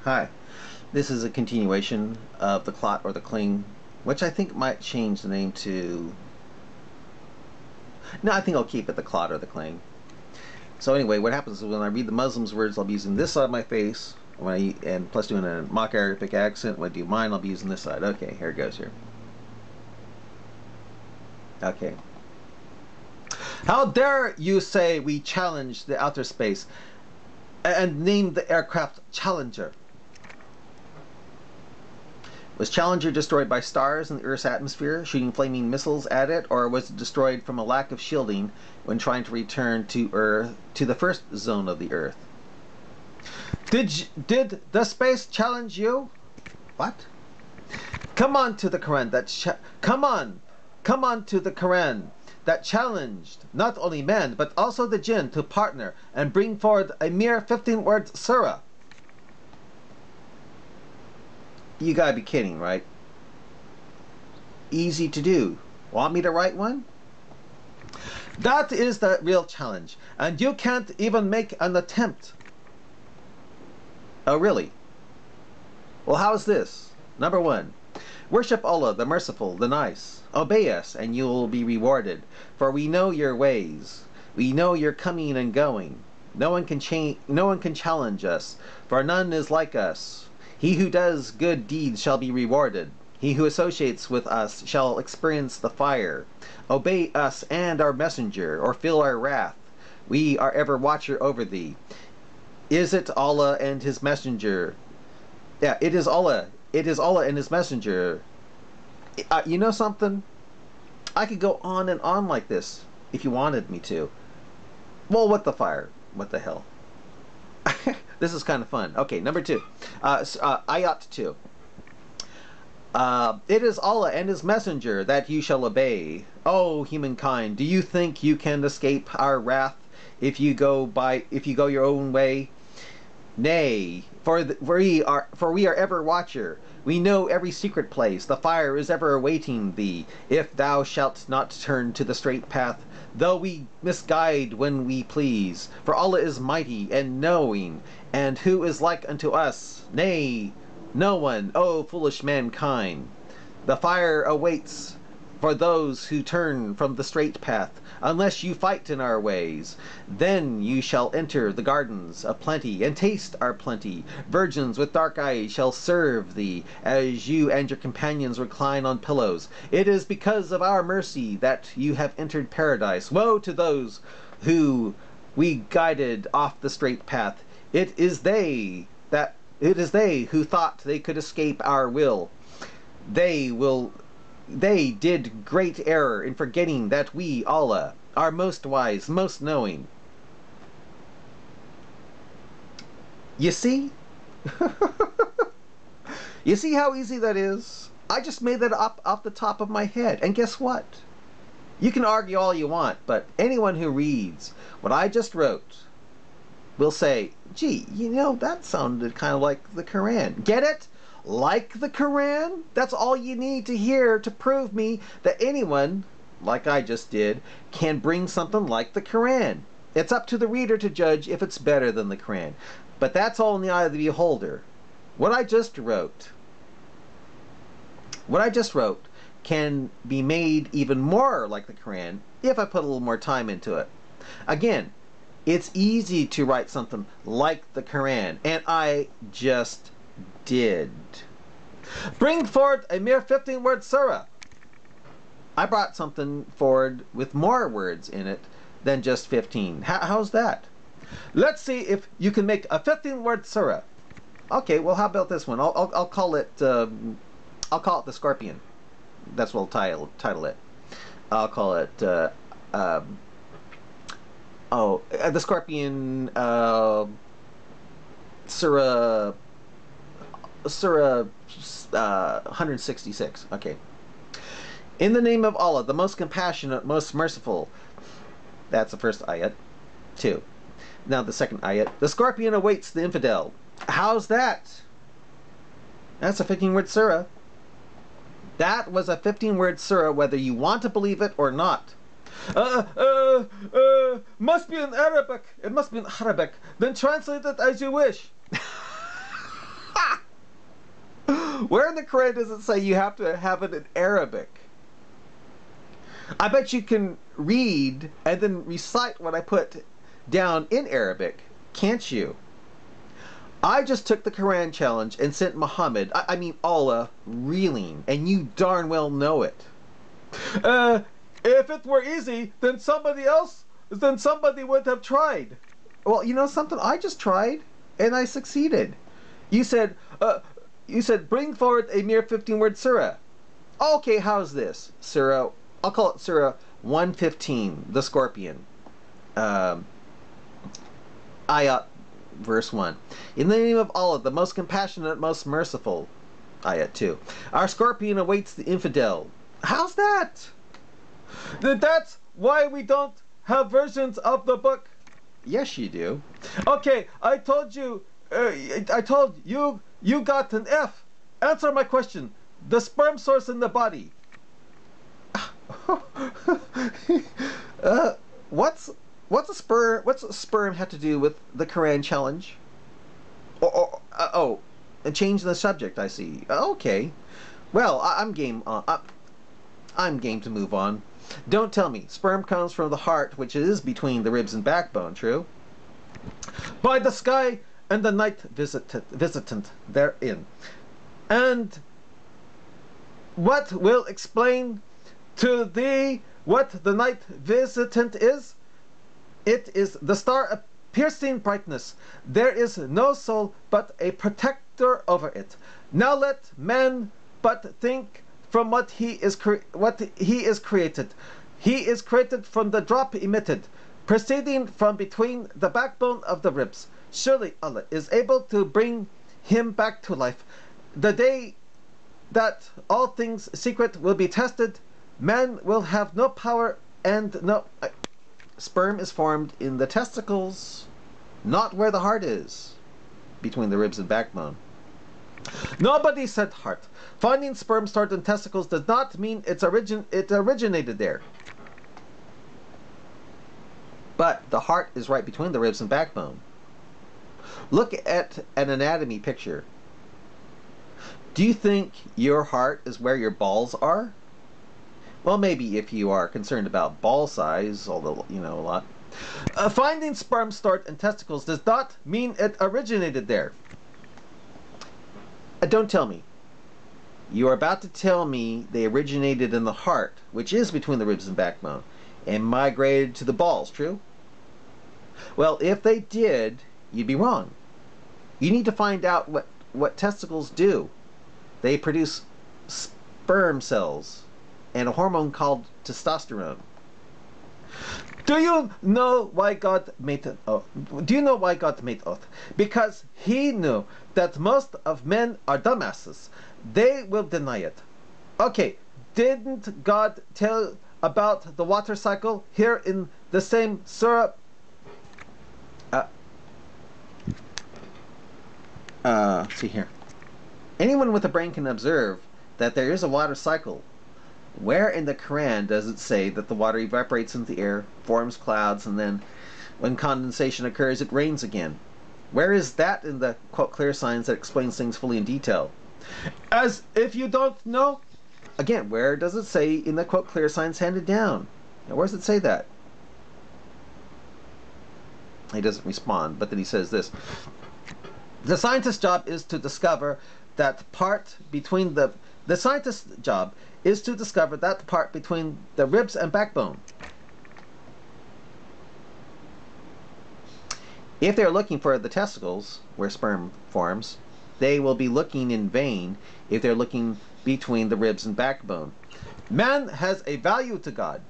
Hi, this is a continuation of the clot or the cling, which I think might change the name to... No, I think I'll keep it the clot or the cling. So anyway, what happens is when I read the Muslims' words, I'll be using this side of my face, and plus doing a mock Arabic accent. When I do mine, I'll be using this side. Okay, here it goes here. Okay. How dare you say we challenge the outer space and name the aircraft Challenger? Was Challenger destroyed by stars in the Earth's atmosphere, shooting flaming missiles at it, or was it destroyed from a lack of shielding when trying to return to Earth, to the first zone of the Earth? Did the space challenge you? What? Come on to the Qur'an come on to the Qur'an that challenged not only men but also the Jinn to partner and bring forward a mere 15-word surah. You gotta be kidding, right? Easy to do. Want me to write one? That is the real challenge, and you can't even make an attempt. Oh, really? Well, how's this? Number 1. Worship Allah, the merciful, the nice. Obey us, and you will be rewarded. For we know your ways. We know your coming and going. No one can challenge us, for none is like us. He who does good deeds shall be rewarded. He who associates with us shall experience the fire. Obey us and our messenger, or feel our wrath. We are ever watcher over thee. Is it Allah and his messenger? Yeah, it is Allah. It is Allah and his messenger. You know something? I could go on and on like this if you wanted me to. Well, what the fire? What the hell? This is kind of fun. Okay, number 2. Ayat 2. It is Allah and his messenger that you shall obey. O humankind, do you think you can escape our wrath if you go your own way? Nay, for we are ever watcher. We know every secret place. The fire is ever awaiting thee, if thou shalt not turn to the straight path, though we misguide when we please. For Allah is mighty and knowing, and who is like unto us? Nay, no one, O foolish mankind. The fire awaits for those who turn from the straight path, unless you fight in our ways. Then you shall enter the gardens of plenty, and taste our plenty. Virgins with dark eyes shall serve thee, as you and your companions recline on pillows. It is because of our mercy that you have entered paradise. Woe to those who we guided off the straight path. It is they who thought they could escape our will. They did great error in forgetting that we, Allah, are most wise, most knowing. You see? You see how easy that is? I just made that up off the top of my head. And guess what? You can argue all you want, but anyone who reads what I just wrote will say, gee, you know, that sounded kind of like the Quran. Get it? Like the Quran? That's all you need to hear to prove me that anyone, like I just did, can bring something like the Quran. It's up to the reader to judge if it's better than the Quran. But that's all in the eye of the beholder. What I just wrote can be made even more like the Quran if I put a little more time into it. Again, it's easy to write something like the Quran, and I just did. Bring forward a mere 15-word surah. I brought something forward with more words in it than just 15. How's that? Let's see if you can make a 15-word surah. Okay, well, how about this one? I'll call it the Scorpion. That's what I'll title it. I'll call it the Scorpion Surah 166. Okay. In the name of Allah, the most compassionate, most merciful. That's the first ayat. 2. Now the second ayat. The scorpion awaits the infidel. How's that? That's a 15-word surah. That was a 15-word surah, whether you want to believe it or not. Must be in Arabic. It must be in Arabic. Then translate it as you wish. Where in the Quran does it say you have to have it in Arabic? I bet you can read and then recite what I put down in Arabic, can't you? I just took the Quran challenge and sent Muhammad, I mean Allah, reeling, and you darn well know it. If it were easy, then somebody would have tried. Well, you know something? I just tried, and I succeeded. You said, bring forward a mere 15-word surah. Okay, how's this? Surah, I'll call it Surah 115, the Scorpion. Ayat, verse 1. In the name of Allah, the most compassionate, most merciful. Ayat 2. Our scorpion awaits the infidel. How's that? That's why we don't have versions of the book. Yes, you do. Okay, I told you, you got an F. Answer my question. The sperm source in the body. What's a sperm have to do with the Quran challenge? A change in the subject, I see. Okay. Well, I'm game to move on. Don't tell me. Sperm comes from the heart, which is between the ribs and backbone, true? By the sky and the night visitant therein. And what will explain to thee what the night visitant is? It is the star of piercing brightness. There is no soul but a protector over it. Now let man but think from what he is created. He is created from the drop emitted, proceeding from between the backbone of the ribs. Surely Allah is able to bring him back to life. The day that all things secret will be tested, man will have no power and no... Sperm is formed in the testicles, not where the heart is, between the ribs and backbone. Nobody said heart. Finding sperm stored in testicles does not mean it originated there. But the heart is right between the ribs and backbone. Look at an anatomy picture. Do you think your heart is where your balls are? Well, maybe if you are concerned about ball size, although, you know, a lot. Finding sperm stored in testicles does not mean it originated there. Don't tell me. You are about to tell me they originated in the heart, which is between the ribs and backbone, and migrated to the balls, true? Well, if they did, you'd be wrong. You need to find out what testicles do. They produce sperm cells and a hormone called testosterone. Do you know why God made it? Do you know why God made oath? Because He knew that most of men are dumbasses. They will deny it. Okay, didn't God tell about the water cycle here in the same surah? See here. Anyone with a brain can observe that there is a water cycle. Where in the Quran does it say that the water evaporates into the air, forms clouds, and then when condensation occurs, it rains again? Where is that in the, quote, clear signs that explains things fully in detail? As if you don't know? Again, where does it say in the, quote, clear signs handed down? Now, where does it say that? He doesn't respond, but then he says this. The scientist's job is to discover that part between the scientist's job is to discover that part between the ribs and backbone. If they're looking for the testicles, where sperm forms, they will be looking in vain if they're looking between the ribs and backbone. Man has a value to God,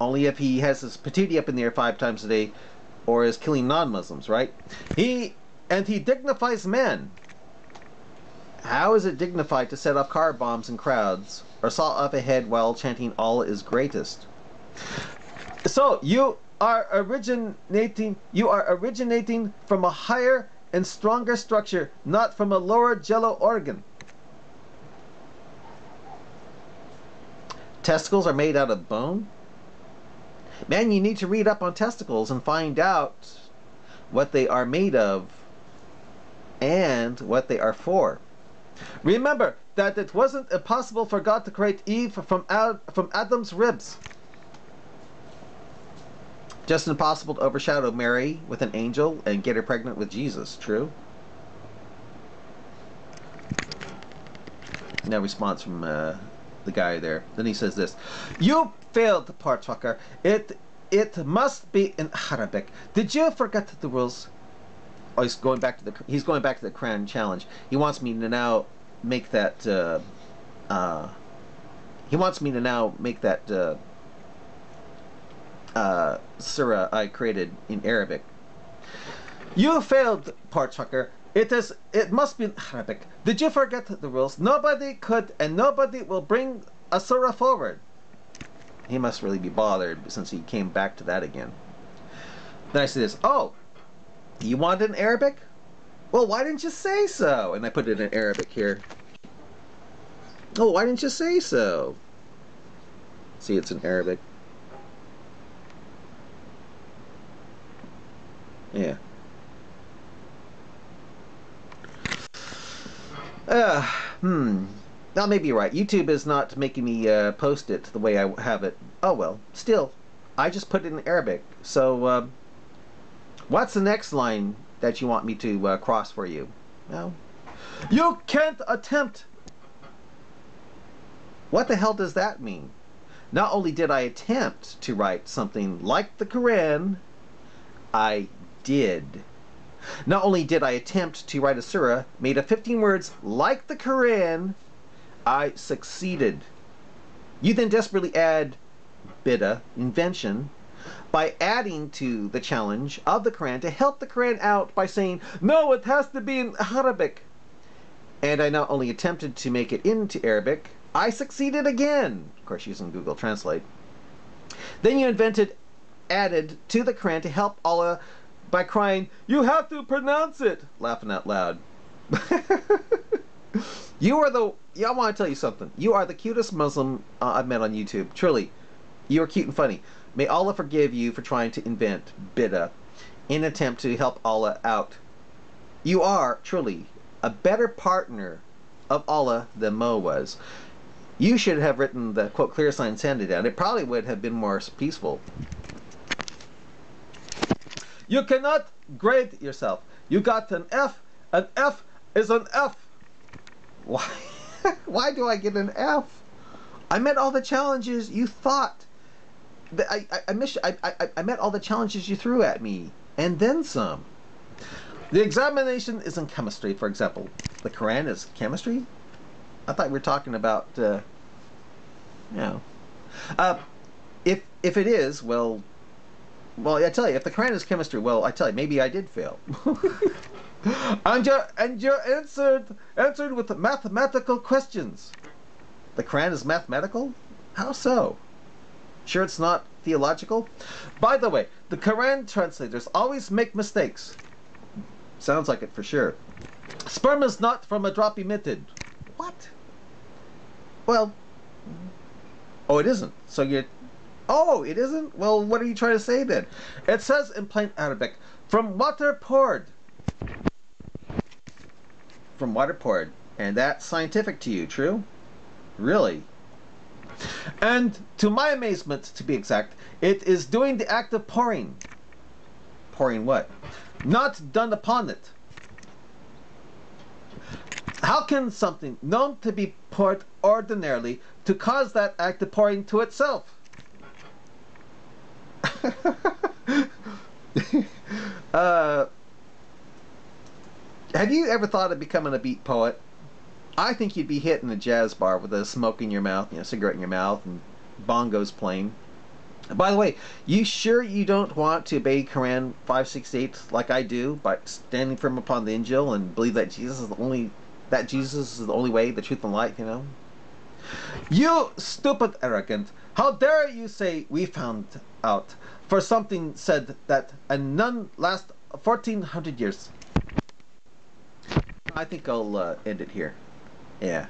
only if he has his patootie up in the air 5 times a day or is killing non-Muslims, right? He dignifies man. How is it dignified to set off car bombs in crowds or saw off a head while chanting Allah is greatest? So you are originating from a higher and stronger structure, not from a lower jello organ. Testicles are made out of bone? Man, you need to read up on testicles and find out what they are made of and what they are for. Remember that it wasn't impossible for God to create Eve from Adam's ribs. Just impossible to overshadow Mary with an angel and get her pregnant with Jesus. True? No response from the guy there. Then he says this: "You failed, Partrucker. It must be in Arabic. Did you forget the rules?" Oh, he's going back to the Qur'an challenge. He wants me to now make that. He wants me to now make that surah I created in Arabic. "You failed, Partrucker. It must be in Arabic. Did you forget the rules? Nobody could, and nobody will bring a surah forward." He must really be bothered since he came back to that again. Then I say this: "Oh, you want it in Arabic? Well, why didn't you say so?" And I put it in Arabic here. "Oh, why didn't you say so?" See, it's in Arabic. Yeah. Now, maybe you're right. YouTube is not making me post it the way I have it. Oh well. Still, I just put it in Arabic. So, what's the next line that you want me to cross for you? No. "You can't attempt." What the hell does that mean? Not only did I attempt to write something like the Qur'an, I did. Not only did I attempt to write a surah made of 15 words like the Qur'an, I succeeded. You then desperately add bid'ah, invention, by adding to the challenge of the Qur'an to help the Qur'an out by saying, "No, it has to be in Arabic." And I not only attempted to make it into Arabic, I succeeded again. Of course, using Google Translate. Then you added to the Qur'an to help Allah by crying, "You have to pronounce it!" Laughing out loud. I want to tell you something. You are the cutest Muslim I've met on YouTube. Truly, you are cute and funny. May Allah forgive you for trying to invent bid'ah in an attempt to help Allah out. You are, truly, a better partner of Allah than Mo was. You should have written the, quote, clear sign, send it down. It probably would have been more peaceful. "You cannot grade yourself. You got an F. An F is an F." Why? Why do I get an F? I met all the challenges you thought. I met all the challenges you threw at me, and then some. The examination is in chemistry, for example. The Quran is chemistry? I thought we were talking about, if it is, well, I tell you, if the Quran is chemistry, well, I tell you, maybe I did fail. and you answered with mathematical questions. The Quran is mathematical? How so? Sure it's not theological? By the way, the Quran translators always make mistakes. Sounds like it for sure. Sperm is not from a drop emitted. What? Well, oh, it isn't. So you... Oh, it isn't? Well, what are you trying to say then? It says in plain Arabic, "From water poured." From water poured. And that's scientific to you, true? Really? And to my amazement, to be exact, it is doing the act of pouring. Pouring what? Not done upon it. How can something known to be poured ordinarily to cause that act of pouring to itself? Have you ever thought of becoming a beat poet? I think you'd be hitting a jazz bar with a smoke in your mouth, cigarette in your mouth, and bongos playing. By the way, you sure you don't want to obey Quran 568 like I do, by standing firm upon the Injil and believe that Jesus is the only way, the truth, and life, You stupid arrogant! How dare you say we found out? For something said that and none last 1400 years. I think I'll end it here. Yeah.